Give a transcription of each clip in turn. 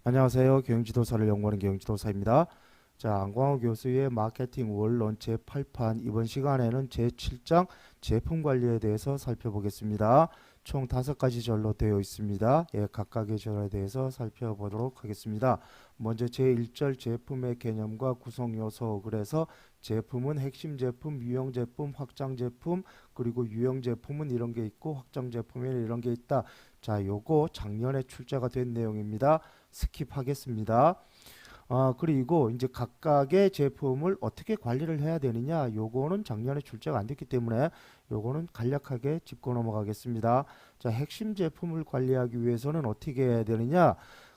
안녕하세요. 경영지도사를 연구하는 경영지도사입니다. 자, 안광호 교수의 마케팅 원론 제8판 이번 시간에는 제7장 제품 관리에 대해서 살펴보겠습니다. 총 5가지 절로 되어 있습니다. 예, 각각의 절에 대해서 살펴보도록 하겠습니다. 먼저 제1절 제품의 개념과 구성 요소. 그래서 제품은 핵심 제품, 유형 제품, 확장 제품, 그리고 유형 제품은 이런 게 있고 확장 제품에는 이런 게 있다. 자, 요거 작년에 출제가 된 내용입니다. 스킵하겠습니다. 그리고 이제 각각의 제품을 어떻게 관리를 해야 되느냐, 요거는 작년에 출제가 안 됐기 때문에 요거는 간략하게 짚고 넘어가겠습니다. 자, 핵심 제품을 관리하기 위해서는 어떻게 해야 되느냐,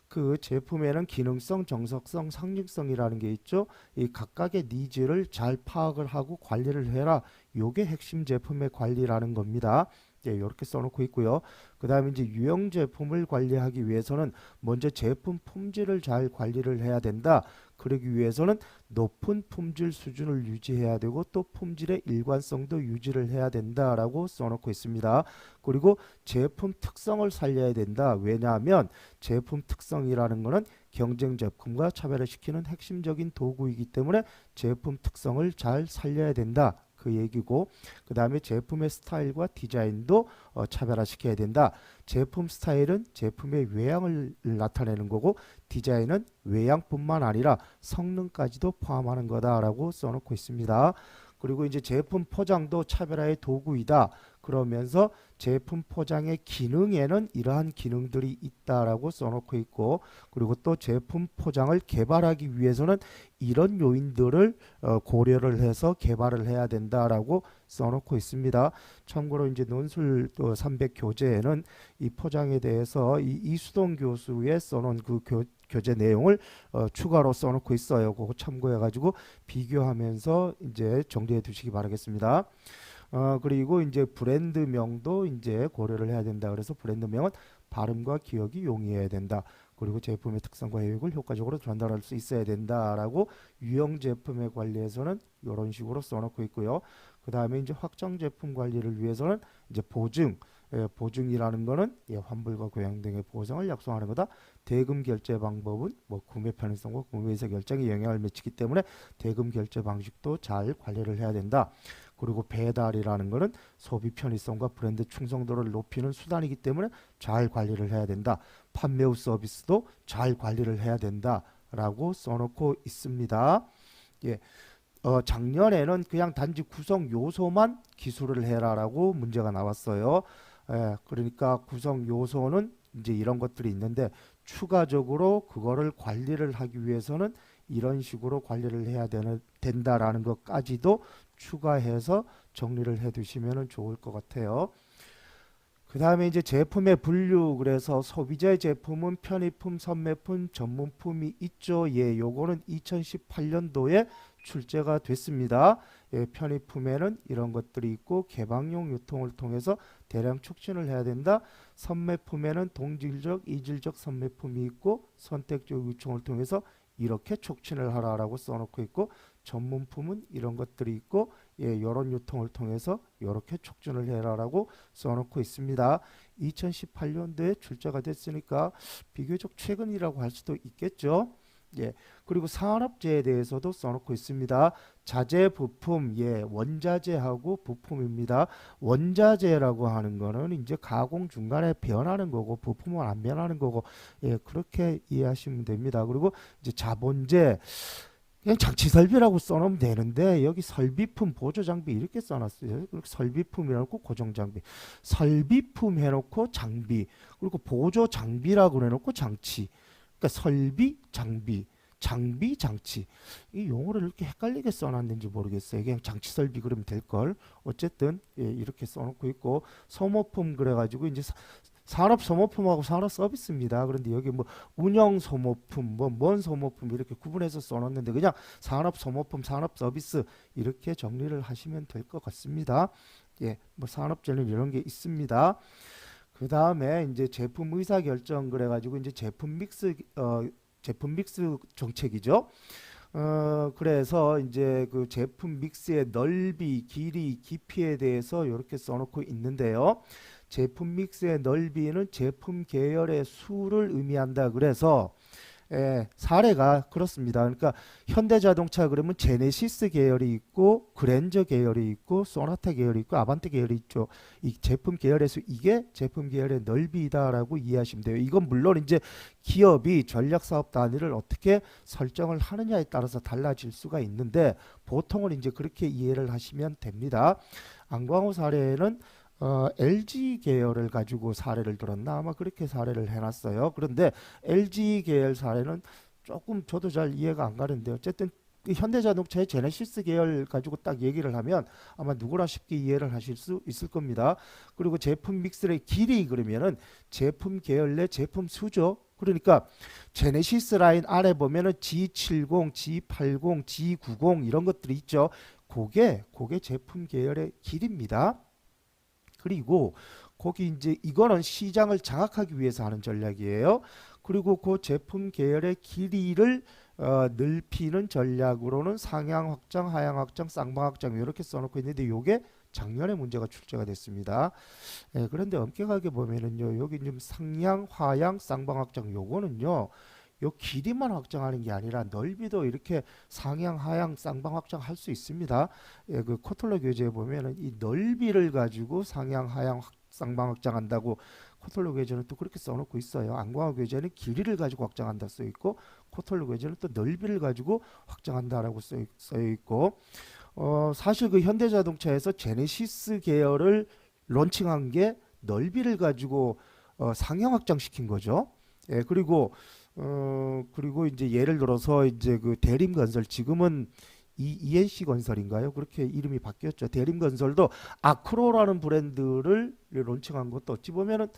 그 제품에는 기능성, 정석성, 상징성이라는 게 있죠. 이 각각의 니즈를 잘 파악을 하고 관리를 해라. 요게 핵심 제품의 관리라는 겁니다. 예, 이렇게 써놓고 있고요. 그 다음에 이제 유형 제품을 관리하기 위해서는 먼저 제품 품질을 잘 관리를 해야 된다. 그러기 위해서는 높은 품질 수준을 유지해야 되고 또 품질의 일관성도 유지를 해야 된다라고 써놓고 있습니다. 그리고 제품 특성을 살려야 된다. 왜냐하면 제품 특성이라는 것은 경쟁 제품과 차별을 시키는 핵심적인 도구이기 때문에 제품 특성을 잘 살려야 된다. 그 얘기고, 그 다음에 제품의 스타일과 디자인도 차별화시켜야 된다. 제품 스타일은 제품의 외양을 나타내는 거고, 디자인은 외양뿐만 아니라 성능까지도 포함하는 거다라고 써놓고 있습니다. 그리고 이제 제품 포장도 차별화의 도구이다. 그러면서 제품 포장의 기능에는 이러한 기능들이 있다라고 써놓고 있고, 그리고 또 제품 포장을 개발하기 위해서는 이런 요인들을 고려를 해서 개발을 해야 된다라고 써놓고 있습니다. 참고로 이제 논술 300 교재에는 이 포장에 대해서 이 이수동 교수의 써놓은 그 교재 내용을 추가로 써놓고 있어요. 그거 참고해가지고 비교하면서 이제 정리해 두시기 바라겠습니다. 그리고 이제 브랜드명도 이제 고려를 해야 된다. 그래서 브랜드명은 발음과 기억이 용이해야 된다. 그리고 제품의 특성과 효익을 효과적으로 전달할 수 있어야 된다라고 유형 제품의 관리에서는 이런 식으로 써놓고 있고요. 그 다음에 이제 확장 제품 관리를 위해서는 이제 보증, 보증이라는 거는 환불과 고양 등의 보상을 약속하는 거다. 대금 결제 방법은 뭐 구매 편의성과 구매에서 결정에 영향을 미치기 때문에 대금 결제 방식도 잘 관리를 해야 된다. 그리고 배달이라는 것은 소비 편의성과 브랜드 충성도를 높이는 수단이기 때문에 잘 관리를 해야 된다. 판매 후 서비스도 잘 관리를 해야 된다라고 써놓고 있습니다. 예, 작년에는 그냥 단지 구성 요소만 기술을 해라라고 문제가 나왔어요. 예, 그러니까 구성 요소는 이제 이런 것들이 있는데 추가적으로 그거를 관리를 하기 위해서는 이런 식으로 관리를 해야 된다라는 것까지도 추가해서 정리를 해 두시면 좋을 것 같아요. 그 다음에 이제 제품의 분류, 그래서 소비자의 제품은 편의품, 선매품, 전문품이 있죠. 예, 요거는 2018년도에 출제가 됐습니다. 예, 편의품에는 이런 것들이 있고 개방용 유통을 통해서 대량 촉진을 해야 된다. 선매품에는 동질적, 이질적 선매품이 있고 선택적 유통을 통해서 이렇게 촉진을 하라라고 써놓고 있고, 전문품은 이런 것들이 있고, 예, 이런 유통을 통해서 이렇게 촉진을 해라라고 써놓고 있습니다. 2018년도에 출제가 됐으니까 비교적 최근이라고 할 수도 있겠죠. 예, 그리고 산업재해에 대해서도 써놓고 있습니다. 자재 부품, 예, 원자재하고 부품입니다. 원자재라고 하는 거는 이제 가공 중간에 변하는 거고 부품은 안 변하는 거고, 예, 그렇게 이해하시면 됩니다. 그리고 이제 자본재, 그냥 장치 설비라고 써놓으면 되는데 여기 설비품 보조 장비 이렇게 써놨어요. 설비품 해놓고 고정 장비, 설비품 해놓고 장비, 그리고 보조 장비라고 해놓고 장치. 그러니까 설비 장비, 장비 장치, 이 용어를 이렇게 헷갈리게 써놨는지 모르겠어요. 그냥 장치 설비 그러면 될 걸. 어쨌든 예, 이렇게 써놓고 있고, 소모품 그래가지고 이제 산업 소모품하고 산업 서비스입니다. 그런데 여기 뭐 운영 소모품, 뭐 뭔 소모품 이렇게 구분해서 써놨는데 그냥 산업 소모품, 산업 서비스 이렇게 정리를 하시면 될 것 같습니다. 예, 뭐 산업재는 이런 게 있습니다. 그 다음에 이제 제품 의사 결정 그래가지고 이제 제품 믹스 정책이죠. 그래서 이제 그 제품 믹스의 넓이, 길이, 깊이에 대해서 이렇게 써놓고 있는데요. 제품 믹스의 넓이는 제품 계열의 수를 의미한다. 그래서 사례가 그렇습니다. 그러니까 현대자동차 그러면 제네시스 계열이 있고 그랜저 계열이 있고 소나타 계열이 있고 아반떼 계열이 있죠. 이 제품 계열에서 이게 제품 계열의 넓이다라고 이해하시면 돼요. 이건 물론 이제 기업이 전략 사업 단위를 어떻게 설정을 하느냐에 따라서 달라질 수가 있는데 보통은 이제 그렇게 이해를 하시면 됩니다. 안광호 사례는 LG 계열을 가지고 사례를 들었나 아마 그렇게 사례를 해놨어요. 그런데 LG 계열 사례는 조금 저도 잘 이해가 안 가는데 어쨌든 그 현대자동차의 제네시스 계열 가지고 딱 얘기를 하면 아마 누구나 쉽게 이해를 하실 수 있을 겁니다. 그리고 제품 믹스의 길이 그러면은 제품 계열 내 제품 수죠. 그러니까 제네시스 라인 아래 보면은 G70, G80, G90 이런 것들이 있죠. 그게 제품 계열의 길입니다. 그리고 거기 이제 이거는 시장을 장악하기 위해서 하는 전략이에요. 그리고 그 제품 계열의 길이를 넓히는 전략으로는 상향 확장, 하향 확장, 쌍방 확장 이렇게 써놓고 있는데 요게 작년에 문제가 출제가 됐습니다. 그런데 엄격하게 보면은요, 여기 좀 상향, 하향, 쌍방 확장 요거는요, 요 길이만 확장하는 게 아니라 넓이도 이렇게 상향, 하향, 쌍방 확장할 수 있습니다. 그 코틀러 교재에 보면은 이 넓이를 가지고 상향, 하향, 쌍방 확장한다고 코틀러 교재는 또 그렇게 써놓고 있어요. 안광호 교재는 길이를 가지고 확장한다 써 있고 코틀러 교재는 또 넓이를 가지고 확장한다라고 써 있고 사실 그 현대자동차에서 제네시스 계열을 론칭한 게 넓이를 가지고 상향 확장시킨 거죠. 그리고 이제 예를 들어서 이제 그 대림건설 지금은 ENC 건설인가요? 그렇게 이름이 바뀌었죠. 대림건설도 아크로라는 브랜드를 론칭한 것도 어찌 보면은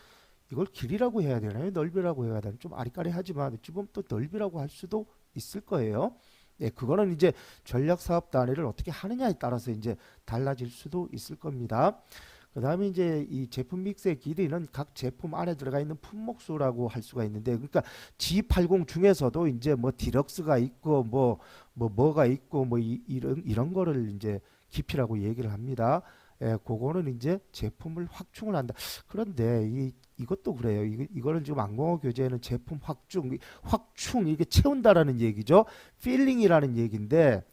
이걸 길이라고 해야 되나요? 넓이라고 해야 되나요? 좀 아리까리하지만 어찌 보면 또 넓이라고 할 수도 있을 거예요. 그거는 이제 전략 사업 단위를 어떻게 하느냐에 따라서 이제 달라질 수도 있을 겁니다. 그 다음에 이제 이 제품 믹스의 길이는 각 제품 안에 들어가 있는 품목수라고 할 수가 있는데, 그러니까 G80 중에서도 이제 뭐 디럭스가 있고 뭐가 있고 이런 거를 이제 깊이라고 얘기를 합니다. 그거는 이제 제품을 확충을 한다. 그런데 이것도 그래요. 이거는 지금 안광호 교재에는 제품 확충 이게 채운다라는 얘기죠. 필링이라는 얘기인데,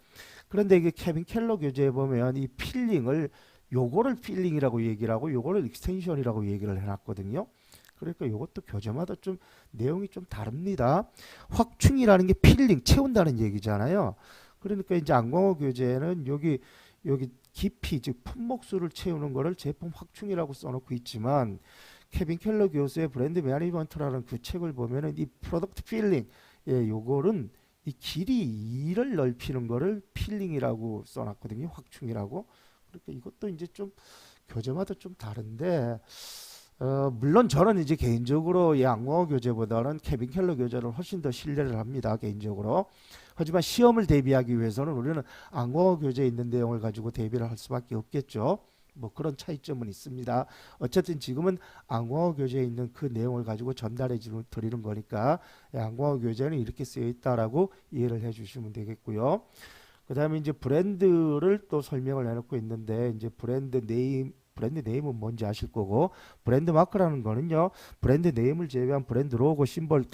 그런데 이게 케빈 켈러 교재에 보면 이 필링을 요거를 필링이라고 얘기를 하고 요거를 익스텐션이라고 얘기를 해놨거든요. 그러니까 요것도 교재마다 좀 내용이 좀 다릅니다. 확충이라는 게 필링 채운다는 얘기잖아요. 그러니까 이제 안광호 교재는 여기 깊이 즉 품목수를 채우는 거를 제품 확충이라고 써놓고 있지만 케빈 켈러 교수의 브랜드 매니지먼트라는 그 책을 보면은 이 프로덕트 필링 요거는 이 길이를 넓히는 거를 필링이라고 써놨거든요. 확충이라고. 그러니까 이것도 이제 좀 교재마다 좀 다른데 물론 저는 이제 개인적으로 이 안광호 교재보다는 케빈 켈러 교재를 훨씬 더 신뢰를 합니다. 개인적으로. 하지만 시험을 대비하기 위해서는 우리는 안광호 교재에 있는 내용을 가지고 대비를 할 수밖에 없겠죠. 뭐 그런 차이점은 있습니다. 어쨌든 지금은 안광호 교재에 있는 그 내용을 가지고 전달해 드리는 거니까 안광호 교재는 이렇게 쓰여 있다라고 이해를 해 주시면 되겠고요. 그 다음에 이제 브랜드를 또 설명을 해놓고 있는데 이제 브랜드 네임은 뭔지 아실 거고 브랜드 마크라는 거는요 브랜드 네임을 제외한 브랜드 로고 심벌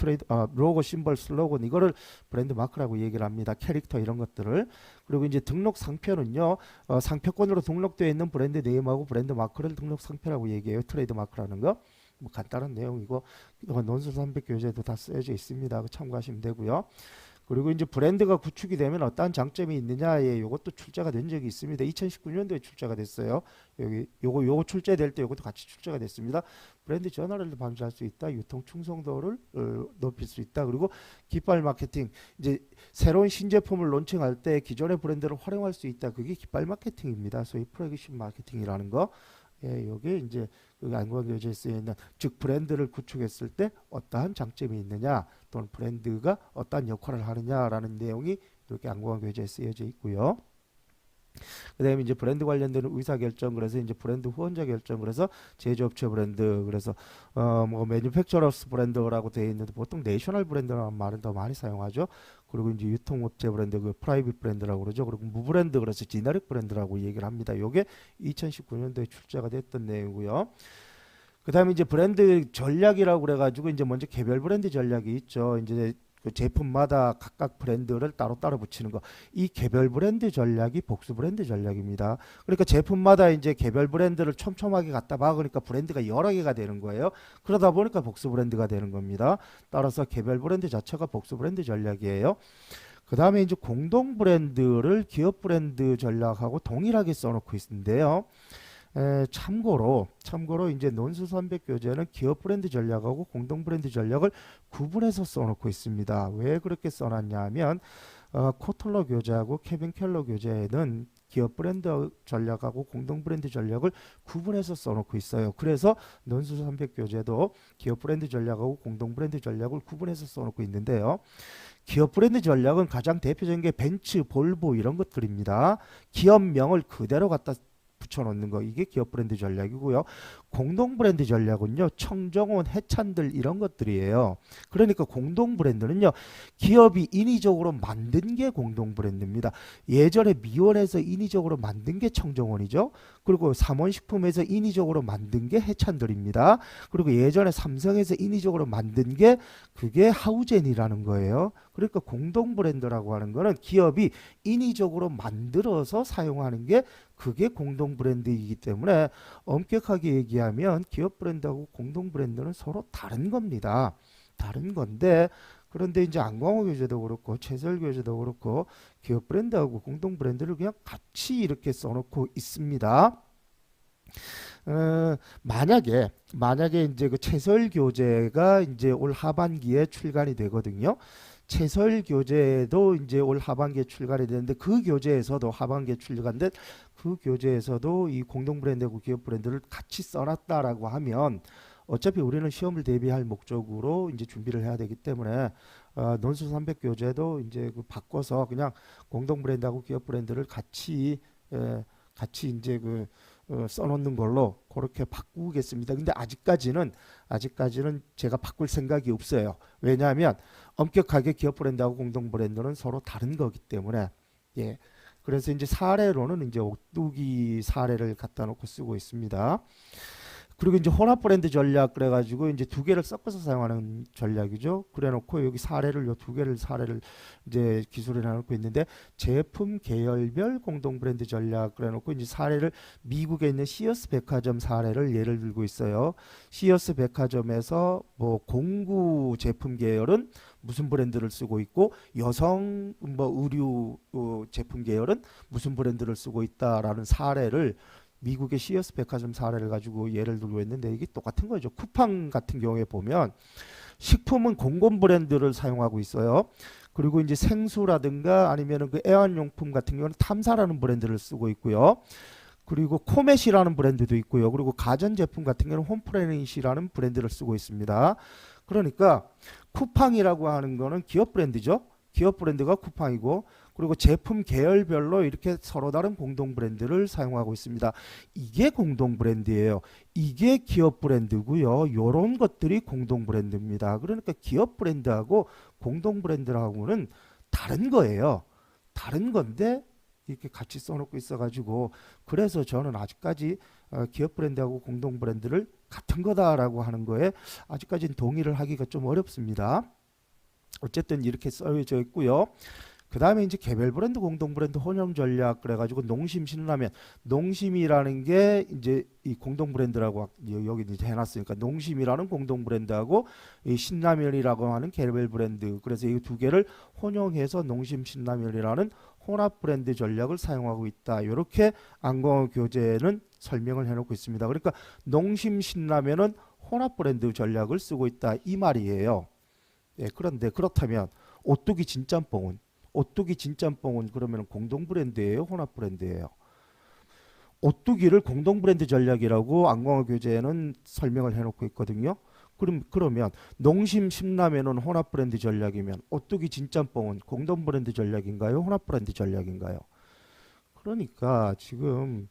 로고 심벌 슬로건 이거를 브랜드 마크라고 얘기를 합니다. 캐릭터 이런 것들을. 그리고 이제 등록 상표는요 상표권으로 등록되어 있는 브랜드 네임하고 브랜드 마크를 등록 상표라고 얘기해요. 트레이드 마크라는 거. 뭐 간단한 내용이고 논술 300 교재에도 다 쓰여져 있습니다. 참고하시면 되고요. 그리고 이제 브랜드가 구축이 되면 어떠한 장점이 있느냐에 이것도 출제가 된 적이 있습니다. 2019년도에 출제가 됐어요. 요거 출제될 때 이것도 같이 출제가 됐습니다. 브랜드 전환을 방지할 수 있다. 유통 충성도를 높일 수 있다. 그리고 깃발 마케팅. 이제 새로운 신제품을 론칭할 때 기존의 브랜드를 활용할 수 있다. 그게 깃발 마케팅입니다. 소위 프로액션 마케팅이라는 거. 요게 이제 그 안광호 교재에 쓰여 있는 즉 브랜드를 구축했을 때 어떠한 장점이 있느냐 또는 브랜드가 어떠한 역할을 하느냐라는 내용이 이렇게 안광호 교재에 쓰여져 있고요. 그다음에 이제 브랜드 관련되는 의사결정 그래서 이제 브랜드 후원자 결정 그래서 제조업체 브랜드 그래서 뭐 매니팩처러스 브랜드라고 되어 있는데 보통 내셔널 브랜드라는 말은 더 많이 사용하죠. 그리고 이제 유통업체 브랜드 그 프라이빗 브랜드라고 그러죠. 그리고 무브랜드 그래서 지너릭 브랜드라고 얘기를 합니다. 요게 2019년도에 출제가 됐던 내용이고요. 그다음에 이제 브랜드 전략이라고 그래가지고 이제 먼저 개별 브랜드 전략이 있죠. 이제 그 제품마다 각각 브랜드를 따로따로 붙이는 거. 이 개별 브랜드 전략이 복수 브랜드 전략입니다. 그러니까 제품마다 이제 개별 브랜드를 촘촘하게 갖다 박으니까 브랜드가 여러 개가 되는 거예요. 그러다 보니까 복수 브랜드가 되는 겁니다. 따라서 개별 브랜드 자체가 복수 브랜드 전략이에요. 그 다음에 이제 공동 브랜드를 기업 브랜드 전략하고 동일하게 써놓고 있는데요. 참고로 이제 논술300 교재는 기업 브랜드 전략하고 공동 브랜드 전략을 구분해서 써놓고 있습니다. 왜 그렇게 써놨냐 하면 코틀러 교재하고 케빈 켈러 교재에는 기업 브랜드 전략하고 공동 브랜드 전략을 구분해서 써놓고 있어요. 그래서 논술300 교재도 기업 브랜드 전략하고 공동 브랜드 전략을 구분해서 써놓고 있는데요. 기업 브랜드 전략은 가장 대표적인 게 벤츠, 볼보 이런 것들입니다. 기업명을 그대로 갖다 붙여놓는 거, 이게 기업 브랜드 전략이고요. 공동 브랜드 전략은요, 청정원, 해찬들 이런 것들이에요. 그러니까 공동 브랜드는요, 기업이 인위적으로 만든 게 공동 브랜드입니다. 예전에 미원에서 인위적으로 만든 게 청정원이죠. 그리고 삼원식품에서 인위적으로 만든 게 해찬들입니다. 그리고 예전에 삼성에서 인위적으로 만든 게 그게 하우젠이라는 거예요. 그러니까 공동 브랜드라고 하는 거는 기업이 인위적으로 만들어서 사용하는 게 그게 공동 브랜드이기 때문에 엄격하게 얘기하면 기업 브랜드하고 공동 브랜드는 서로 다른 겁니다. 다른 건데, 그런데 이제 안광호 교재도 그렇고 최설 교재도 그렇고 기업 브랜드하고 공동 브랜드를 그냥 같이 이렇게 써놓고 있습니다. 만약에 이제 그 최설 교재가 이제 올 하반기에 출간이 되거든요. 최설 교재도 이제 올 하반기에 출간이 되는데 그 교재에서도 하반기에 출간된 그 교재에서도 이 공동 브랜드하고 기업 브랜드를 같이 써놨다라고 하면 어차피 우리는 시험을 대비할 목적으로 이제 준비를 해야 되기 때문에 논술300 교재도 이제 그 바꿔서 그냥 공동 브랜드하고 기업 브랜드를 같이 이제 써놓는 걸로 그렇게 바꾸겠습니다. 근데 아직까지는 제가 바꿀 생각이 없어요. 왜냐하면 엄격하게 기업 브랜드하고 공동 브랜드는 서로 다른 거기 때문에. 예. 그래서 이제 사례로는 이제 오뚜기 사례를 갖다 놓고 쓰고 있습니다. 그리고 이제 혼합 브랜드 전략 그래가지고 이제 두 개를 섞어서 사용하는 전략이죠. 그래놓고 여기 요 두 개를 사례를 이제 기술을 해놓고 있는데 제품 계열별 공동 브랜드 전략 그래놓고 이제 사례를 미국에 있는 시어스 백화점 사례를 예를 들고 있어요. 시어스 백화점에서 뭐 공구 제품 계열은 무슨 브랜드를 쓰고 있고 여성 의류 제품 계열은 무슨 브랜드를 쓰고 있다라는 사례를 미국의 시어스 백화점 사례를 가지고 예를 들고 있는데 이게 똑같은 거죠. 쿠팡 같은 경우에 보면 식품은 공공 브랜드를 사용하고 있어요. 그리고 이제 생수라든가 아니면은 그 애완용품 같은 경우는 탐사라는 브랜드를 쓰고 있고요. 그리고 코멧이라는 브랜드도 있고요. 그리고 가전제품 같은 경우는 홈플래닛이라는 브랜드를 쓰고 있습니다. 그러니까 쿠팡이라고 하는 거는 기업 브랜드죠. 기업 브랜드가 쿠팡이고 그리고 제품 계열별로 이렇게 서로 다른 공동 브랜드를 사용하고 있습니다. 이게 공동 브랜드예요. 이게 기업 브랜드고요. 이런 것들이 공동 브랜드입니다. 그러니까 기업 브랜드하고 공동 브랜드하고는 다른 거예요. 다른 건데 이렇게 같이 써놓고 있어가지고 그래서 저는 아직까지 기업 브랜드하고 공동 브랜드를 같은 거다라고 하는 거에 아직까지는 동의를 하기가 좀 어렵습니다. 어쨌든 이렇게 써져 있고요. 그 다음에 이제 개별 브랜드, 공동 브랜드 혼용 전략 그래가지고 농심, 신라면, 농심이라는 게 이제 이 공동 브랜드라고 여기 이제 해놨으니까 농심이라는 공동 브랜드하고 이 신라면이라고 하는 개별 브랜드, 그래서 이 두 개를 혼용해서 농심, 신라면이라는 혼합 브랜드 전략을 사용하고 있다. 이렇게 안광호 교재는 설명을 해놓고 있습니다. 그러니까 농심, 신라면은 혼합 브랜드 전략을 쓰고 있다 이 말이에요. 예, 그런데 그렇다면 오뚜기 진짬뽕은 그러면 공동 브랜드예요, 혼합 브랜드예요? 오뚜기를 공동 브랜드 전략이라고 안광호 교재에는 설명을 해놓고 있거든요. 그러면 농심 신라면은 혼합 브랜드 전략이면 오뚜기 진짬뽕은 공동 브랜드 전략인가요, 혼합 브랜드 전략인가요? 그러니까 지금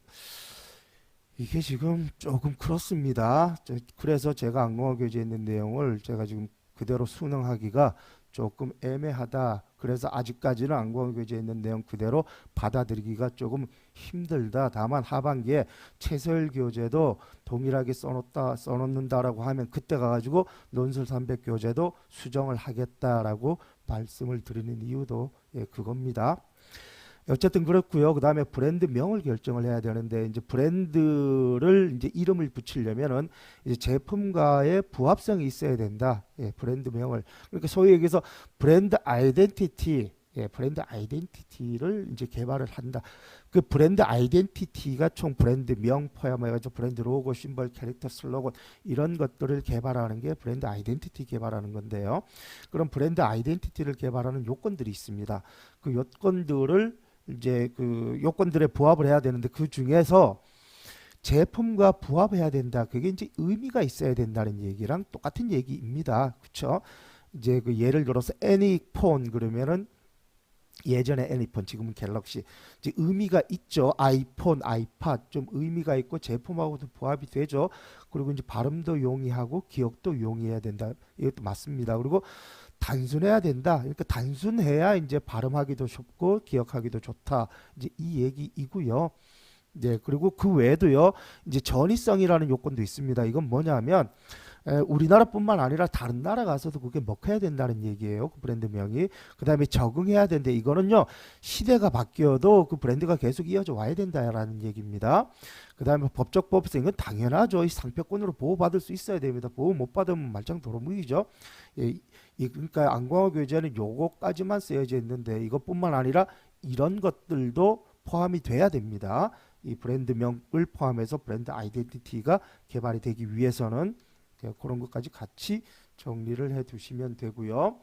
이게 지금 조금 그렇습니다. 그래서 제가 안광호 교재에 있는 내용을 제가 지금 그대로 순응하기가 조금 애매하다. 그래서 아직까지는 안광호 교재에 있는 내용 그대로 받아들이기가 조금 힘들다. 다만 하반기에 최설 교재도 동일하게 써놓는다라고 하면 그때 가가지고 논술300 교재도 수정을 하겠다라고 말씀을 드리는 이유도 그겁니다. 어쨌든 그렇고요. 그다음에 브랜드명을 결정을 해야 되는데 이제 브랜드를 이제 이름을 붙이려면은 이제 제품과의 부합성이 있어야 된다. 브랜드명을. 그러니까 소위 얘기해서 브랜드 아이덴티티, 브랜드 아이덴티티를 이제 개발을 한다. 그 브랜드 아이덴티티가 총 브랜드명 포함해가지고 브랜드 로고, 심벌, 캐릭터, 슬로건 이런 것들을 개발하는 게 브랜드 아이덴티티 개발하는 건데요. 그럼 브랜드 아이덴티티를 개발하는 요건들이 있습니다. 그 요건들을 이제 그 요건들에 부합을 해야 되는데 그 중에서 제품과 부합해야 된다. 그게 이제 의미가 있어야 된다는 얘기랑 똑같은 얘기입니다. 그렇죠? 이제 그 예를 들어서 애니폰 그러면은 예전에 애니폰 지금은 갤럭시 이제 의미가 있죠. 아이폰, 아이팟 좀 의미가 있고 제품하고도 부합이 되죠. 그리고 이제 발음도 용이하고 기억도 용이해야 된다. 이것도 맞습니다. 그리고 단순해야 된다. 그러니까 단순해야 이제 발음하기도 쉽고 기억하기도 좋다. 이제 이 얘기이고요. 네, 그리고 그 외에도요. 이제 전이성이라는 요건도 있습니다. 이건 뭐냐면 우리나라뿐만 아니라 다른 나라 가서도 그게 먹혀야 된다는 얘기예요. 그 브랜드명이. 그다음에 적응해야 되는데 이거는요. 시대가 바뀌어도 그 브랜드가 계속 이어져 와야 된다라는 얘기입니다. 그다음에 법적 보호성 이건 당연하죠. 이 상표권으로 보호받을 수 있어야 됩니다. 보호 못 받으면 말짱 도루묵이죠. 그러니까 안광호 교재는 요거까지만 쓰여져 있는데 이것뿐만 아니라 이런 것들도 포함이 돼야 됩니다. 이 브랜드명을 포함해서 브랜드 아이덴티티가 개발이 되기 위해서는 그런 것까지 같이 정리를 해 두시면 되고요.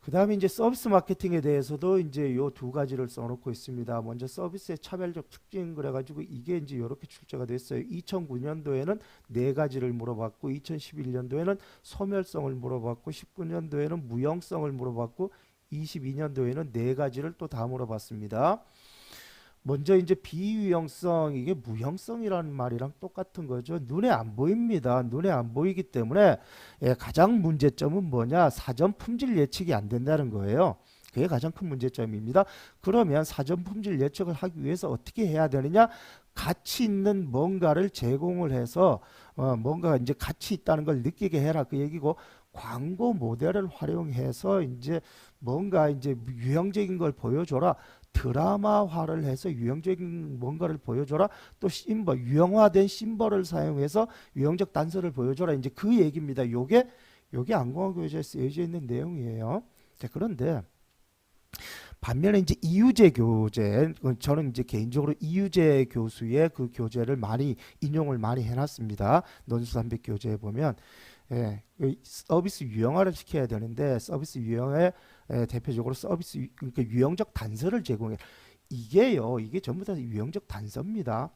그 다음에 이제 서비스 마케팅에 대해서도 이제 요 두 가지를 써놓고 있습니다. 먼저 서비스의 차별적 특징 그래가지고 이게 이제 이렇게 출제가 됐어요. 2009년도에는 네 가지를 물어봤고 2011년도에는 소멸성을 물어봤고 19년도에는 무형성을 물어봤고 22년도에는 네 가지를 또 다 물어봤습니다. 먼저 이제 비유형성 이게 무형성이라는 말이랑 똑같은 거죠. 눈에 안 보입니다. 눈에 안 보이기 때문에 가장 문제점은 뭐냐? 사전 품질 예측이 안 된다는 거예요. 그게 가장 큰 문제점입니다. 그러면 사전 품질 예측을 하기 위해서 어떻게 해야 되느냐? 가치 있는 뭔가를 제공을 해서 뭔가 이제 가치 있다는 걸 느끼게 해라 그 얘기고 광고 모델을 활용해서 이제 뭔가 이제 유형적인 걸 보여줘라. 드라마화를 해서 유형적인 뭔가를 보여줘라. 또 심벌, 유형화된 심벌을 사용해서 유형적 단서를 보여줘라. 이제 그 얘기입니다. 요게 안광호 교재에 쓰여져 있는 내용이에요. 자, 그런데 반면에 이제 이유재 교재, 저는 이제 개인적으로 이유재 교수의 그 교재를 많이 인용을 많이 해놨습니다. 논술300 교재에 보면 그 서비스 유형화를 시켜야 되는데 서비스 유형에 대표적으로 서비스 그러니까 유형적 단서를 제공해. 이게 전부 다 유형적 단서입니다.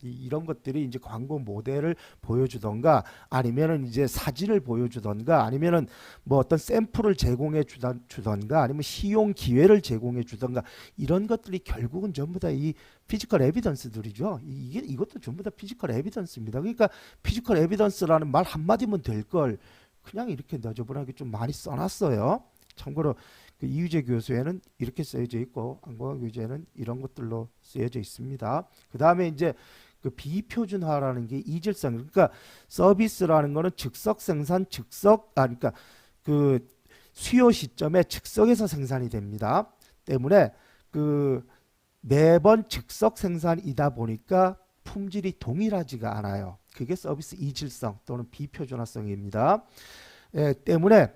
이런 것들이 이제 광고 모델을 보여주던가 아니면은 이제 사진을 보여주던가 아니면은 뭐 어떤 샘플을 제공해 주던가 아니면 시용 기회를 제공해 주던가 이런 것들이 결국은 전부 다 이 피지컬 에비던스들이죠. 이것도 전부 다 피지컬 에비던스입니다. 그러니까 피지컬 에비던스라는 말 한마디면 될 걸 그냥 이렇게 너저분하게 좀 많이 써놨어요. 참고로 그 이유재 교수에는 이렇게 쓰여져 있고 안광호 교재에는 이런 것들로 쓰여져 있습니다. 그 다음에 이제 그 비표준화라는 게 이질성 그러니까 서비스라는 거는 즉석 생산 그러니까 그 수요 시점에 즉석에서 생산이 됩니다. 때문에 그 매번 즉석 생산이다 보니까 품질이 동일하지가 않아요. 그게 서비스 이질성 또는 비표준화성입니다. 때문에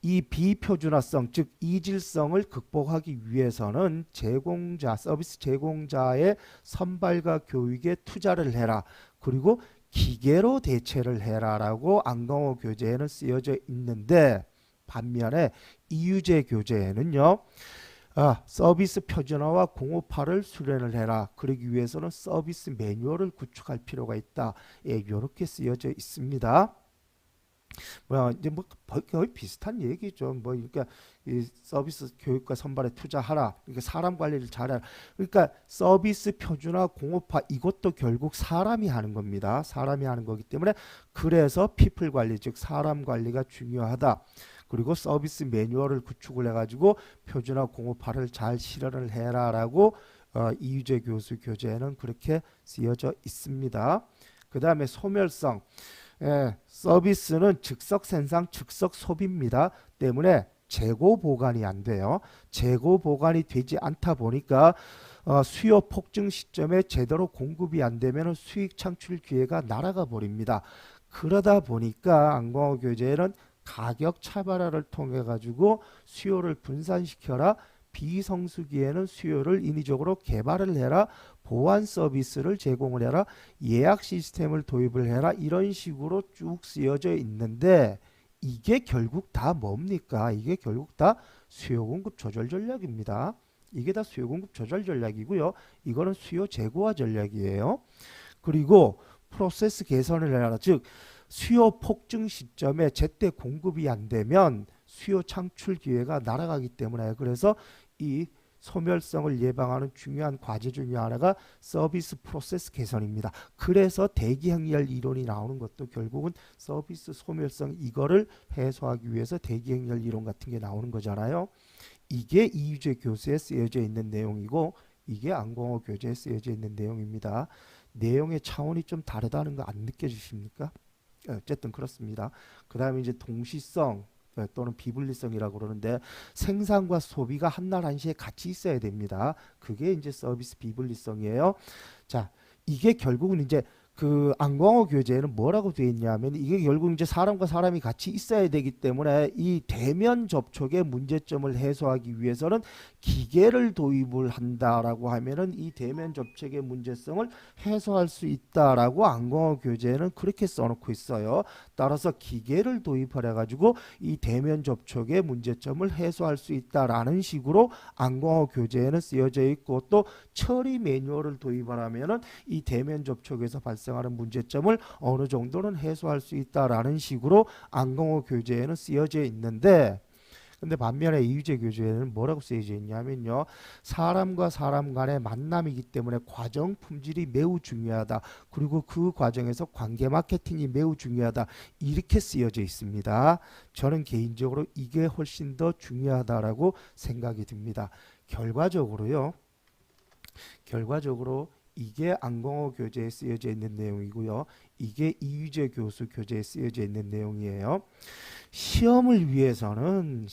이 비표준화성 즉 이질성을 극복하기 위해서는 서비스 제공자의 선발과 교육에 투자를 해라. 그리고 기계로 대체를 해라라고 안광호 교재에는 쓰여져 있는데 반면에 이유재 교재에는요. 서비스 표준화와 공업화를 수련을 해라. 그러기 위해서는 서비스 매뉴얼을 구축할 필요가 있다. 이렇게 쓰여져 있습니다. 이제 뭐 거의 비슷한 얘기죠. 그러니까 이 서비스 교육과 선발에 투자하라. 그러니까 사람 관리를 잘하라. 그러니까 서비스 표준화, 공업화 이것도 결국 사람이 하는 겁니다. 사람이 하는 거기 때문에 그래서 피플 관리 즉 사람 관리가 중요하다. 그리고 서비스 매뉴얼을 구축을 해가지고 표준화, 공업화를 잘 실현을 해라라고 이유재 교수 교재에는 그렇게 쓰여져 있습니다. 그 다음에 소멸성. 서비스는 즉석 생산, 즉석 소비입니다. 때문에 재고 보관이 안 돼요. 재고 보관이 되지 않다 보니까 수요 폭증 시점에 제대로 공급이 안 되면 수익 창출 기회가 날아가 버립니다. 그러다 보니까 안광호 교재는 가격 차별화를 통해 가지고 수요를 분산시켜라. 비성수기에는 수요를 인위적으로 개발을 해라. 보안 서비스를 제공을 해라. 예약 시스템을 도입을 해라. 이런 식으로 쭉 쓰여져 있는데 이게 결국 다 뭡니까? 이게 결국 다 수요 공급 조절 전략입니다. 이게 다 수요 공급 조절 전략이고요. 이거는 수요 제고화 전략이에요. 그리고 프로세스 개선을 해라. 즉 수요 폭증 시점에 제때 공급이 안 되면 수요 창출 기회가 날아가기 때문에 그래서 이 소멸성을 예방하는 중요한 과제 중에 하나가 서비스 프로세스 개선입니다. 그래서 대기행렬 이론이 나오는 것도 결국은 서비스 소멸성 이거를 해소하기 위해서 대기행렬 이론 같은 게 나오는 거잖아요. 이게 이휘재 교수에 쓰여져 있는 내용이고 이게 안광호 교재에 쓰여져 있는 내용입니다. 내용의 차원이 좀 다르다는 거 안 느껴지십니까? 어쨌든 그렇습니다. 그 다음에 이제 동시성 또는 비분리성이라고 그러는데 생산과 소비가 한날 한시에 같이 있어야 됩니다. 그게 이제 서비스 비분리성이에요. 자, 이게 결국은 이제 그 안광호 교재에는 뭐라고 되어 있냐면 이게 결국 이제 사람과 사람이 같이 있어야 되기 때문에 이 대면 접촉의 문제점을 해소하기 위해서는 기계를 도입을 한다라고 하면은 이 대면 접촉의 문제성을 해소할 수 있다라고 안광호 교재에는 그렇게 써놓고 있어요. 따라서 기계를 도입을 해가지고 이 대면 접촉의 문제점을 해소할 수 있다라는 식으로 안광호 교재에는 쓰여져 있고 또 처리 매뉴얼을 도입을 하면은 이 대면 접촉에서 발생하는 문제점을 어느 정도는 해소할 수 있다라는 식으로 안광호 교재에는 쓰여져 있는데 근데 반면에 이휘재 교재에는 뭐라고 쓰여져 있냐면요. 사람과 사람 간의 만남이기 때문에 과정 품질이 매우 중요하다. 그리고 그 과정에서 관계 마케팅이 매우 중요하다. 이렇게 쓰여져 있습니다. 저는 개인적으로 이게 훨씬 더 중요하다라고 생각이 듭니다. 결과적으로 이게 안광호 교재에 쓰여져 있는 내용이고요. 이게 이휘재 교수 교재에 쓰여져 있는 내용이에요. 시험을 위해서는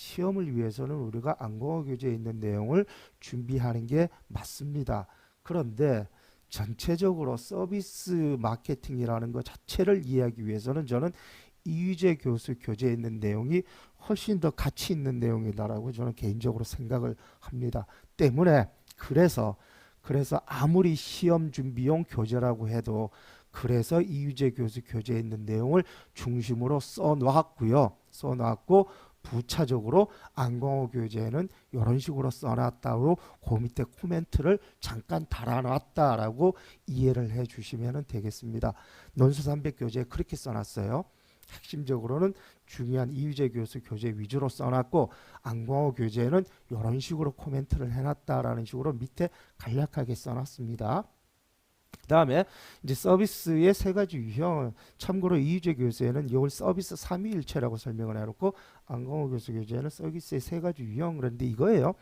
우리가 안광호 교재에 있는 내용을 준비하는 게 맞습니다. 그런데 전체적으로 서비스 마케팅이라는 것 자체를 이해하기 위해서는 저는 이휘재 교수 교재에 있는 내용이 훨씬 더 가치 있는 내용이다라고 저는 개인적으로 생각을 합니다. 때문에 그래서 아무리 시험 준비용 교재라고 해도 그래서 이휘재 교수 교재에 있는 내용을 중심으로 써놨고 부차적으로 안광호 교재에는 이런 식으로 써놨다고 그 밑에 코멘트를 잠깐 달아놨다라고 이해를 해주시면 되겠습니다. 논술 300 교재에 그렇게 써놨어요. 핵심적으로는 중요한 이휘재 교수 교재 위주로 써놨고 안광호 교재에는 이런 식으로 코멘트를 해놨다라는 식으로 밑에 간략하게 써놨습니다. 그 다음에 이제 서비스의 세 가지 유형 참고로 이휘재 교수에는 이걸 서비스 삼위일체라고 설명을 해놓고 안광호 교수 교재에는 서비스의 세 가지 유형 그런데 이거예요.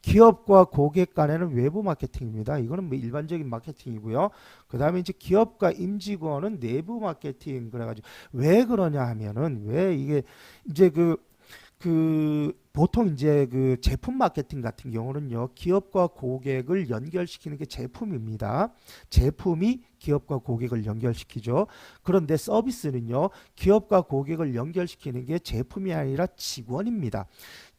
기업과 고객 간에는 외부 마케팅입니다. 이거는 뭐 일반적인 마케팅이고요. 그 다음에 이제 기업과 임직원은 내부 마케팅 그래가지고 왜 그러냐 하면은 왜 이게 이제 보통 이제 그 제품 마케팅 같은 경우는요 기업과 고객을 연결시키는 게 제품입니다. 제품이 기업과 고객을 연결시키죠. 그런데 서비스는요 기업과 고객을 연결시키는 게 제품이 아니라 직원입니다.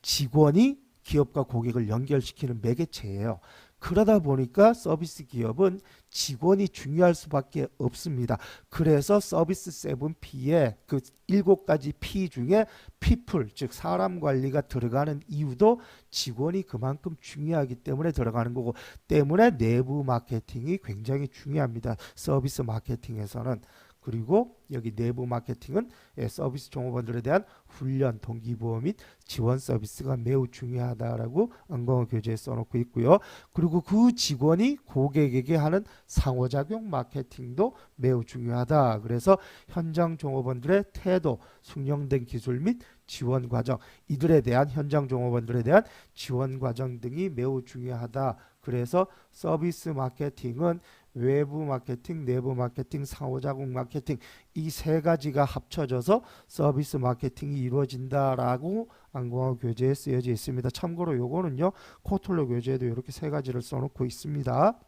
직원이 기업과 고객을 연결시키는 매개체예요. 그러다 보니까 서비스 기업은 직원이 중요할 수밖에 없습니다. 그래서 서비스 7P의 그 7가지 P 중에 people 즉 사람 관리가 들어가는 이유도 직원이 그만큼 중요하기 때문에 들어가는 거고 때문에 내부 마케팅이 굉장히 중요합니다. 서비스 마케팅에서는. 그리고 여기 내부 마케팅은 서비스 종업원들에 대한 훈련, 동기부여 및 지원 서비스가 매우 중요하다라고 안광호 교재에 써놓고 있고요. 그리고 그 직원이 고객에게 하는 상호작용 마케팅도 매우 중요하다. 그래서 현장 종업원들의 태도, 숙련된 기술 및 지원 과정, 이들에 대한 현장 종업원들에 대한 지원 과정 등이 매우 중요하다. 그래서 서비스 마케팅은 외부 마케팅, 내부 마케팅, 상호작용 마케팅 이 세 가지가 합쳐져서 서비스 마케팅이 이루어진다라고 안광호 교재에 쓰여져 있습니다. 참고로 요거는요 코틀러 교재에도 이렇게 세 가지를 써놓고 있습니다.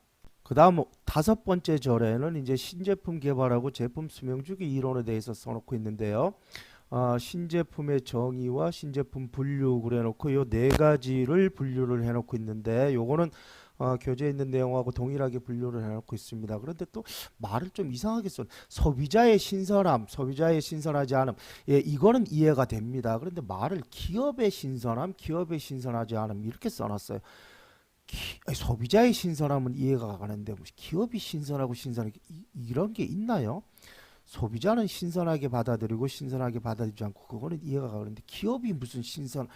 그 다음 다섯 번째 절에는 이제 신제품 개발하고 제품 수명주기 이론에 대해서 써놓고 있는데요. 신제품의 정의와 신제품 분류 그래놓고 요 네 가지를 분류를 해놓고 있는데 요거는 교재에 있는 내용하고 동일하게 분류를 해놓고 있습니다. 그런데 또 말을 좀 이상하게 써. 소비자의 신선함, 소비자의 신선하지 않음. 예, 이거는 이해가 됩니다. 그런데 말을 기업의 신선함, 기업의 신선하지 않음 이렇게 써놨어요. 아니, 소비자의 신선함은 이해가 가는데 무슨 기업이 신선하고 신선하게 이런 게 있나요? 소비자는 신선하게 받아들이고 신선하게 받아들이지 않고 그거는 이해가 가는데 기업이 무슨 신선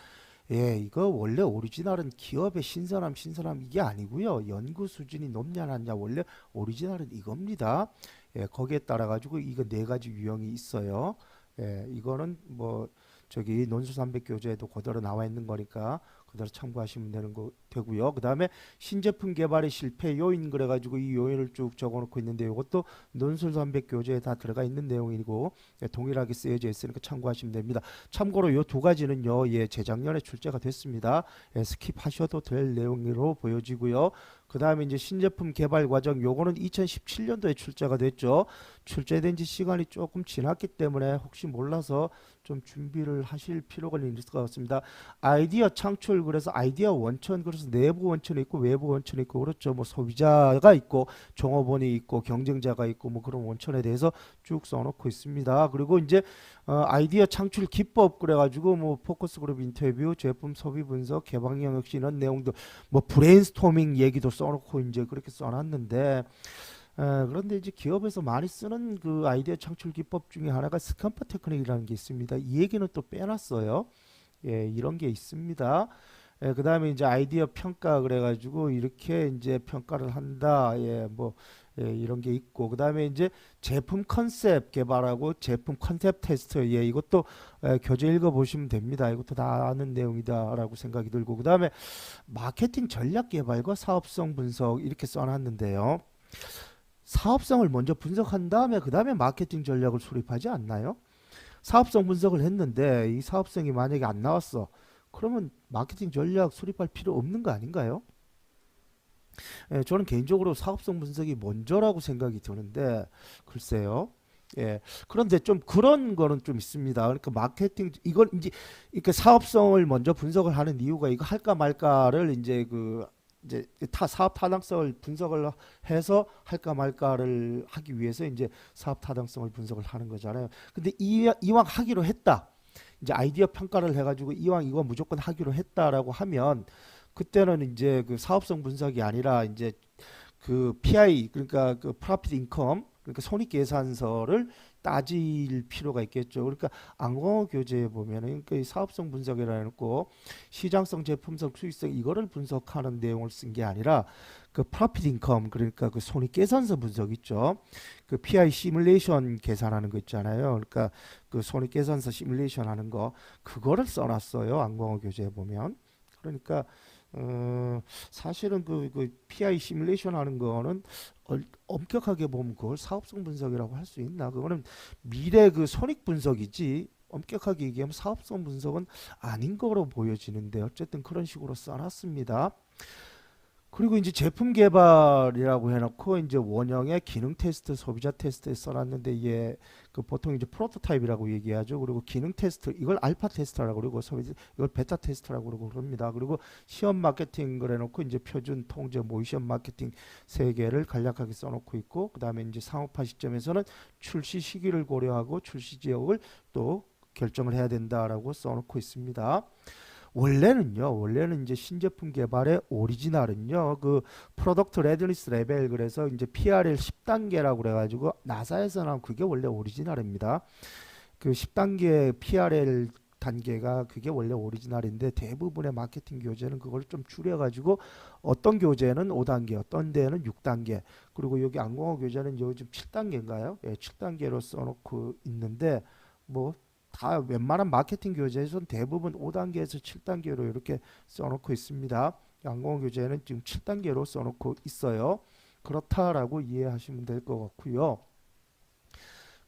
예, 이거 원래 오리지널은 기업의 신선함 이게 아니고요. 연구 수준이 높냐 낮냐 원래 오리지널은 이겁니다. 예, 거기에 따라 가지고 이거 네 가지 유형이 있어요. 예, 이거는 뭐 저기 논술 300 교재에도 그대로 나와 있는 거니까 그대로 참고하시면 되는 거 되고요. 그다음에 신제품 개발의 실패 요인 그래가지고 이 요인을 쭉 적어놓고 있는데 이것도 논술 300 교재에 다 들어가 있는 내용이고 예, 동일하게 쓰여져 있으니까 참고하시면 됩니다. 참고로 이 두 가지는요, 예, 재작년에 출제가 됐습니다. 예, 스킵하셔도 될 내용으로 보여지고요. 그 다음에 이제 신제품 개발 과정 요거는 2017년도에 출제가 됐죠. 출제된 지 시간이 조금 지났기 때문에 혹시 몰라서 좀 준비를 하실 필요가 있을 것 같습니다. 아이디어 창출 그래서 아이디어 원천 그래서 내부 원천이 있고 외부 원천이 있고 그렇죠. 뭐 소비자가 있고 종업원이 있고 경쟁자가 있고 뭐 그런 원천에 대해서 쭉 써놓고 있습니다. 그리고 이제 아이디어 창출 기법 그래가지고 뭐 포커스 그룹 인터뷰, 제품 소비 분석, 개방 영역 이런 내용도 뭐 브레인스토밍 얘기도 써놓고 이제 그렇게 써놨는데 그런데 이제 기업에서 많이 쓰는 그 아이디어 창출 기법 중에 하나가 스탬퍼 테크닉이라는 게 있습니다. 이 얘기는 또 빼놨어요. 예, 이런 게 있습니다. 예, 그다음에 이제 아이디어 평가 그래가지고 이렇게 이제 평가를 한다. 예, 뭐 예, 이런 게 있고 그다음에 이제 제품 컨셉 개발하고 제품 컨셉 테스트 예, 이것도 교재 읽어 보시면 됩니다. 이것도 다 아는 내용이다라고 생각이 들고 그다음에 마케팅 전략 개발과 사업성 분석 이렇게 써놨는데요. 사업성을 먼저 분석한 다음에 그 다음에 마케팅 전략을 수립하지 않나요? 사업성 분석을 했는데 이 사업성이 만약에 안 나왔어. 그러면 마케팅 전략 수립할 필요 없는 거 아닌가요? 예, 저는 개인적으로 사업성 분석이 먼저라고 생각이 드는데 글쎄요. 예. 그런데 좀 그런 거는 좀 있습니다. 그러니까 마케팅 이걸 이제 이렇게 사업성을 먼저 분석을 하는 이유가 이거 할까 말까를 이제 타 사업 타당성을 분석을 해서 할까 말까를 하기 위해서 이제 사업 타당성을 분석을 하는 거잖아요. 근데 이왕 하기로 했다. 이제 아이디어 평가를 해가지고 이왕 이거 무조건 하기로 했다라고 하면 그때는 이제 그 사업성 분석이 아니라 이제 그 PI 그러니까 그 프로핏 인컴 그러니까 손익계산서를 따질 필요가 있겠죠. 그러니까 안광호 교재에 보면은 그러니까 이 사업성 분석이라 해놓고 시장성, 제품성, 수익성 이거를 분석하는 내용을 쓴 게 아니라 그 프로핏 인컴 그러니까 그 손익계산서 분석 있죠. 그 PI 시뮬레이션 계산하는 거 있잖아요. 그러니까 그 손익계산서 시뮬레이션 하는 거 그거를 써놨어요. 안광호 교재에 보면. 그러니까 사실은 그 PI 시뮬레이션 하는 거는 엄격하게 보면 그걸 사업성 분석이라고 할 수 있나? 그거는 미래 그 손익 분석이지. 엄격하게 얘기하면 사업성 분석은 아닌 거로 보여지는데 어쨌든 그런 식으로 써놨습니다. 그리고 이제 제품 개발이라고 해놓고 이제 원형의 기능 테스트, 소비자 테스트에 써놨는데 이게 그 보통 이제 프로토타입이라고 얘기하죠. 그리고 기능 테스트 이걸 알파 테스트라고 그러고 소비자 이걸 베타 테스트라고 그러고 그럽니다. 그리고 시험 마케팅을 해놓고 이제 표준 통제 모의시험 마케팅 세 개를 간략하게 써놓고 있고 그 다음에 이제 상업화 시점에서는 출시 시기를 고려하고 출시 지역을 또 결정을 해야 된다라고 써놓고 있습니다. 원래는 이제 신제품 개발의 오리지널은요, 그 프로덕트 레드니스 레벨 그래서 이제 PRL 10단계라고 그래가지고 나사에서 나온 그게 원래 오리지널입니다. 그 10단계 PRL 단계가 그게 원래 오리지널인데 대부분의 마케팅 교재는 그걸 좀 줄여가지고 어떤 교재는 5단계, 어떤 데는 6단계, 그리고 여기 안공어 교재는 요즘 7단계인가요? 예, 7단계로 써놓고 있는데 뭐 다 웬만한 마케팅 교재에서는 대부분 5단계에서 7단계로 이렇게 써놓고 있습니다. 양공어 교재는 지금 7단계로 써놓고 있어요. 그렇다라고 이해하시면 될 것 같고요.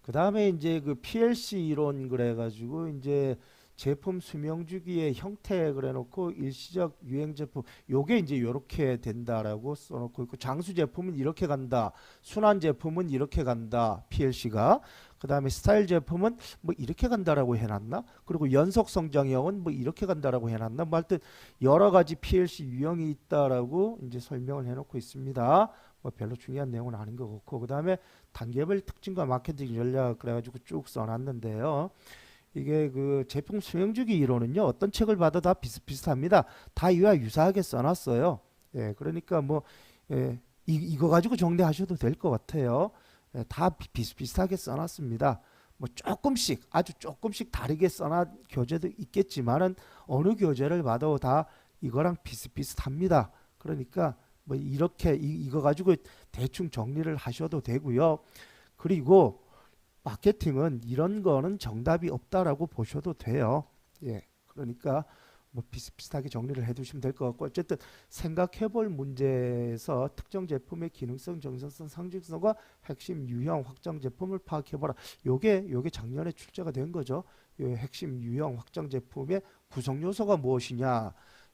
그 다음에 이제 그 PLC 이론 그래가지고 이제 제품 수명 주기의 형태 그래놓고 일시적 유행 제품 요게 이제 요렇게 된다라고 써놓고 있고 장수 제품은 이렇게 간다, 순환 제품은 이렇게 간다 PLC가. 그 다음에 스타일 제품은 뭐 이렇게 간다라고 해놨나? 그리고 연속 성장형은 뭐 이렇게 간다라고 해놨나? 뭐 하여튼 여러 가지 PLC 유형이 있다라고 이제 설명을 해놓고 있습니다. 뭐 별로 중요한 내용은 아닌 것 같고 그 다음에 단계별 특징과 마케팅 전략 그래가지고 쭉 써놨는데요. 이게 그 제품 수명주기 이론은요 어떤 책을 봐도 다 비슷비슷합니다. 다 이와 유사하게 써놨어요. 예, 그러니까 뭐 이거 가지고 정리하셔도 될 것 같아요. 예, 다 비슷비슷하게 써놨습니다. 뭐 조금씩 아주 조금씩 다르게 써놨 교재도 있겠지만은 어느 교재를 봐도 다 이거랑 비슷비슷합니다. 그러니까 뭐 이렇게 이거 가지고 대충 정리를 하셔도 되고요. 그리고 마케팅은 이런 거는 정답이 없다라고 보셔도 돼요. 예. 그러니까 뭐 비슷비슷하게 정리를 해 두시면 될 것 같고 어쨌든 생각해 볼 문제에서 특정 제품의 기능성, 정성성, 상징성과 핵심 유형 확장 제품을 파악해 보라. 요게 작년에 출제가 된 거죠. 요 핵심 유형 확장 제품의 구성 요소가 무엇이냐.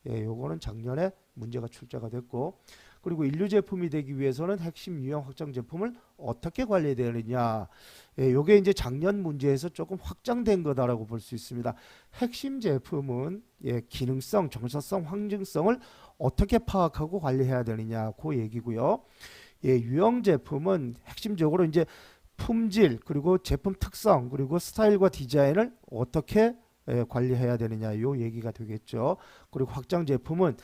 예, 요거는 작년에 문제가 출제가 됐고 그리고 인류 제품이 되기 위해서는 핵심 유형 확장 제품을 어떻게 관리해야 되느냐. 예, 요게 이제 작년 문제에서 조금 확장된 거다라고 볼 수 있습니다. 핵심 제품은 예, 기능성, 정서성, 확증성을 어떻게 파악하고 관리해야 되느냐 그 얘기고요. 예, 유형 제품은 핵심적으로 이제 품질 그리고 제품 특성 그리고 스타일과 디자인을 어떻게 관리해야 되느냐 요 얘기가 되겠죠. 그리고 확장 제품은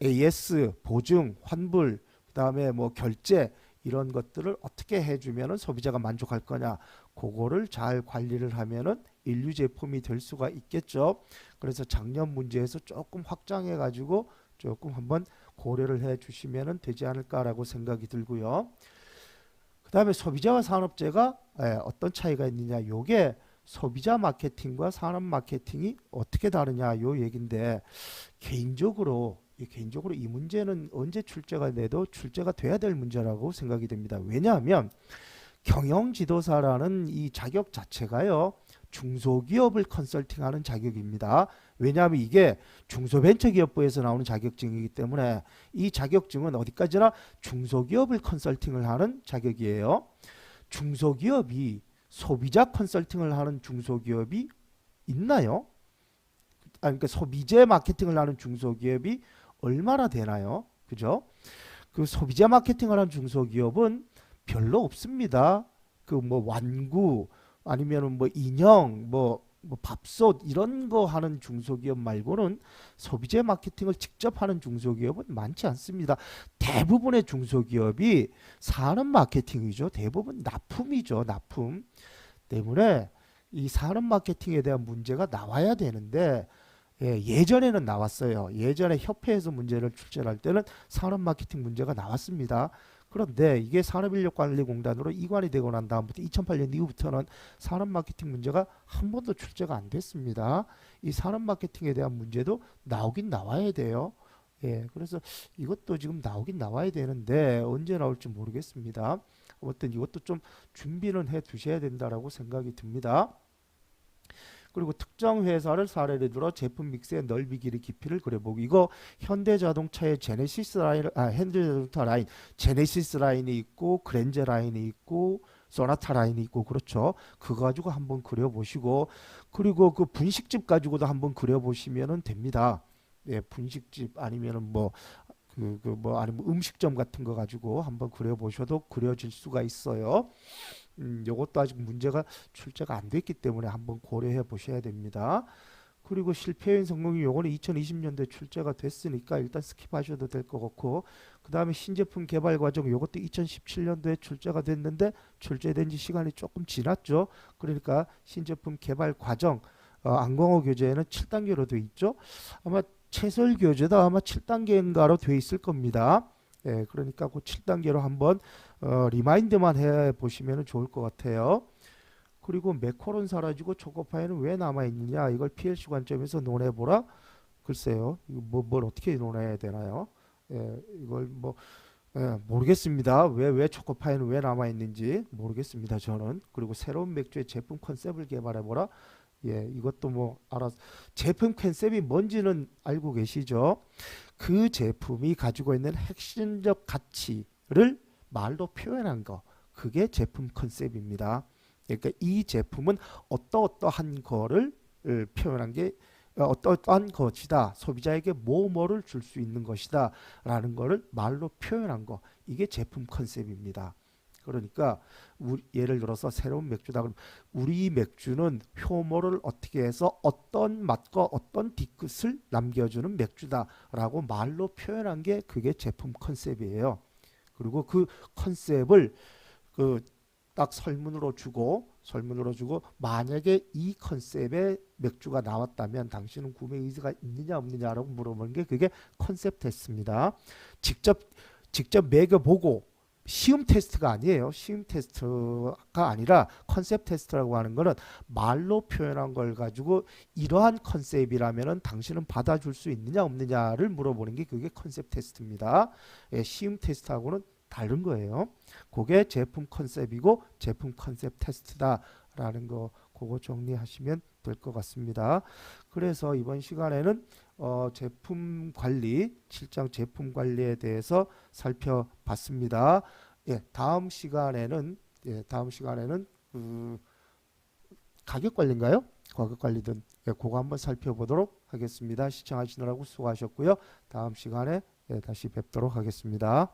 AS, 보증, 환불, 그다음에 뭐 결제 이런 것들을 어떻게 해주면은 소비자가 만족할 거냐 그거를 잘 관리를 하면은 인류 제품이 될 수가 있겠죠. 그래서 작년 문제에서 조금 확장해 가지고 조금 한번 고려를 해 주시면은 되지 않을까라고 생각이 들고요. 그다음에 소비자와 산업재가 어떤 차이가 있느냐 요게 소비자 마케팅과 산업 마케팅이 어떻게 다르냐 요 얘긴데 개인적으로 이 문제는 언제 출제가 돼도 출제가 돼야 될 문제라고 생각이 됩니다. 왜냐하면 경영지도사라는 이 자격 자체가요 중소기업을 컨설팅하는 자격입니다. 왜냐하면 이게 중소벤처기업부에서 나오는 자격증이기 때문에 이 자격증은 어디까지나 중소기업을 컨설팅을 하는 자격이에요. 중소기업이 소비자 컨설팅을 하는 중소기업이 있나요? 그러니까 소비재 마케팅을 하는 중소기업이 얼마나 되나요? 그죠? 그 소비자 마케팅을 하는 중소기업은 별로 없습니다. 그 뭐 완구 아니면은 뭐 인형 뭐 밥솥 이런 거 하는 중소기업 말고는 소비재 마케팅을 직접 하는 중소기업은 많지 않습니다. 대부분의 중소기업이 산업 마케팅이죠. 대부분 납품이죠. 납품. 때문에 이 산업 마케팅에 대한 문제가 나와야 되는데 예전에는 나왔어요. 예전에 협회에서 문제를 출제할 때는 산업 마케팅 문제가 나왔습니다. 그런데 이게 산업인력관리공단으로 이관이 되고 난 다음부터 2008년 이후부터는 산업 마케팅 문제가 한 번도 출제가 안 됐습니다. 이 산업 마케팅에 대한 문제도 나오긴 나와야 돼요. 예, 그래서 이것도 지금 나오긴 나와야 되는데 언제 나올지 모르겠습니다. 아무튼 이것도 좀 준비는 해 두셔야 된다라고 생각이 듭니다. 그리고 특정 회사를 사례로 들어 제품 믹스의 넓이, 길이, 깊이를 그려보기. 이거 현대자동차의 제네시스 라인, 현대자동차 라인, 제네시스 라인이 있고 그랜저 라인이 있고 소나타 라인이 있고 그렇죠. 그거 가지고 한번 그려보시고 그리고 그 분식집 가지고도 한번 그려보시면 됩니다. 예, 분식집 아니면은 뭐 뭐 아니면 음식점 같은 거 가지고 한번 그려보셔도 그려질 수가 있어요. 요것도 아직 문제가 출제가 안 됐기 때문에 한번 고려해 보셔야 됩니다. 그리고 실패인 성공이 요거는 2020년도에 출제가 됐으니까 일단 스킵하셔도 될 것 같고 그 다음에 신제품 개발 과정 요것도 2017년도에 출제가 됐는데 출제된 지 시간이 조금 지났죠. 그러니까 신제품 개발 과정 안광호 교재에는 7단계로 되어 있죠. 아마 채설 교재도 아마 7단계인가로 되어 있을 겁니다. 예, 그러니까 그 7단계로 한번 리마인드만 해 보시면 좋을 것 같아요. 그리고 매콜은 사라지고 초코파이는 왜 남아있느냐 이걸 PLC 관점에서 논해보라. 글쎄요 뭘 어떻게 논해야 되나요? 예, 이걸 뭐 모르겠습니다. 왜 초코파이는 왜 남아 있는지 모르겠습니다. 저는. 그리고 새로운 맥주의 제품 컨셉을 개발해 보라. 예, 이것도 뭐 알아. 제품 컨셉이 뭔지는 알고 계시죠? 그 제품이 가지고 있는 핵심적 가치를 말로 표현한 거. 그게 제품 컨셉입니다. 그러니까 이 제품은 어떠어떠한 거를 표현한 게 어떠한 것이다. 소비자에게 뭐뭐를 줄 수 있는 것이다. 라는 거를 말로 표현한 거. 이게 제품 컨셉입니다. 그러니까 예를 들어서 새로운 맥주다 그러면 우리 맥주는 효모를 어떻게 해서 어떤 맛과 어떤 뒤끝을 남겨주는 맥주다라고 말로 표현한 게 그게 제품 컨셉이에요. 그리고 그 컨셉을 그 딱 설문으로 주고 만약에 이 컨셉의 맥주가 나왔다면 당신은 구매 의지가 있느냐 없느냐라고 물어보는 게 그게 컨셉 테스트입니다. 직접 직접 매겨보고 시음 테스트가 아니에요. 시음 테스트가 아니라 컨셉 테스트라고 하는 거는 말로 표현한 걸 가지고 이러한 컨셉이라면은 당신은 받아줄 수 있느냐 없느냐를 물어보는 게 그게 컨셉 테스트입니다. 예, 시음 테스트하고는 다른 거예요. 그게 제품 컨셉이고 제품 컨셉 테스트다라는 거 그거 정리하시면 될 것 같습니다. 그래서 이번 시간에는 제품 관리, 실장 제품 관리에 대해서 살펴봤습니다. 예, 다음 시간에는 그 가격 관리인가요? 가격 관리든 예, 그거 한번 살펴보도록 하겠습니다. 시청하시느라고 수고하셨고요. 다음 시간에 예, 다시 뵙도록 하겠습니다.